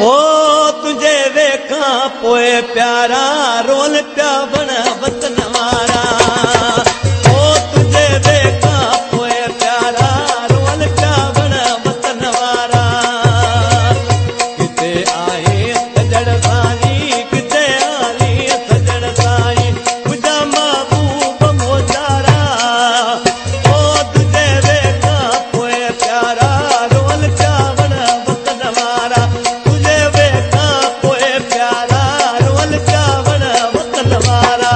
ओ तुझे वेखा पोए प्यारा रोल प्या बण वतन वारा। ओ तुझे वेखा पोए प्यारा रोल प्या बण वतन वारा। किते आए सजण साई किते आई सजण साई मुझा महबूब मोजारा। ओ तुझे वेखा पोए प्यारा रोल प्या बण वतन वारा। तुझे वेखा पोए प्यारा रोल प्या बण वतन वारा।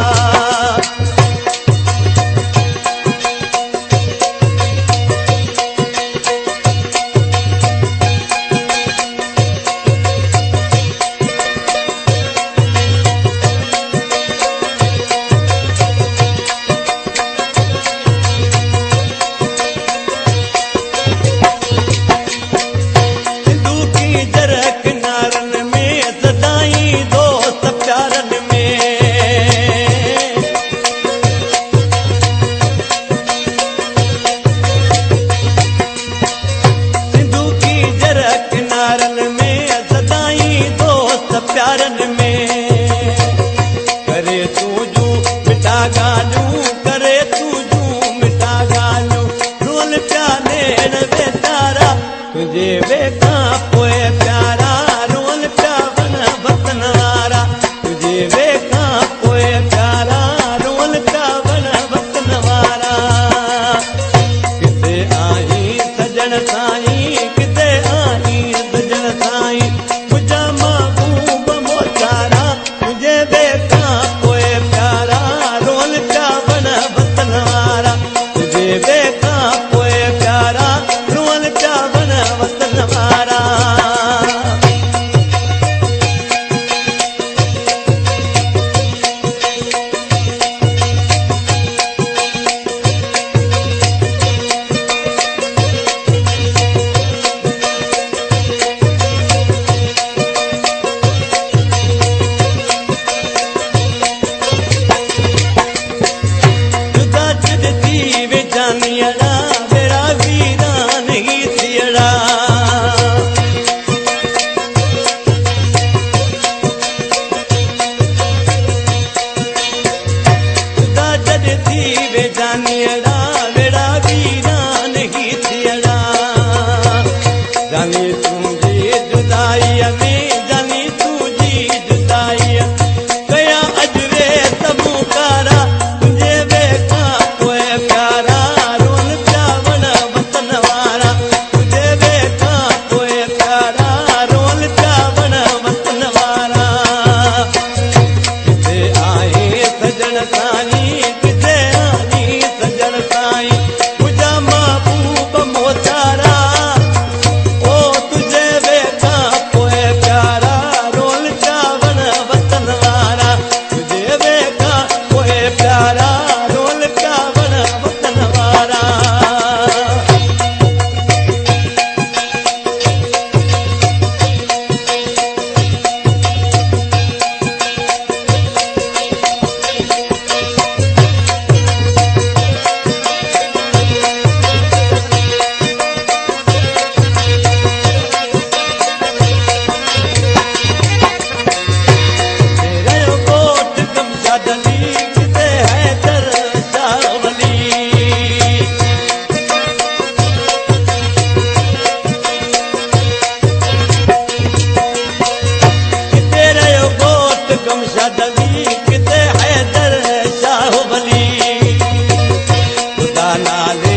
सिंधु की जर किनारन में सदाई दोस्त प्यारन में। सिंधु की जर किनारन में सदाई दोस्त प्यारन में। करे तूजू मिठा गालू करे तूजू मिठा गालू रोल प्याने बेचारा। तुझे वेखा पोए प्यारा रोल प्या बण वतन वारा। तुझे वेखा पोए प्यारा रोल प्या बण वतन वारा। किते आई सजण साई किते आई सजण साई मुझा महबूब मोचारा। तुझे वेखा पोए प्यारा रोल प्या बण वतन वारा। तुझे वेखा पोए प्यारा रोल प्या बण वतन वारा। जुदा छॾजी वे जानियड़ा बेड़ा वीरान ही थियड़ा। जुदा छॾजी वे जानियड़ा बेड़ा वीरान ही थियड़ा। जानी तुंहिंजी जुदाईअ में जानी तुंहिंजी जुदाईअ कया अॼु वे सभु कारा। तुझे वेखा पोए प्यारा रोल प्या बण वतन वारा। तुझे वेखा पोए प्यारा रोल प्या बण वतन वारा। किते आए सजण साई किते आई सजण साई मुझा महबूब मोचारा। ओ तुझे वेखा पोए प्यारा रोल प्या बण वतन वारा। तुझे वेखा पोए प्यारा रोल प्या बण वतन वारा। तेरे कोट कब्जा डली किते हैदर शावली। किते रहियो कोट कब्जा डली किते हैदर शाहबली। खुदा नाले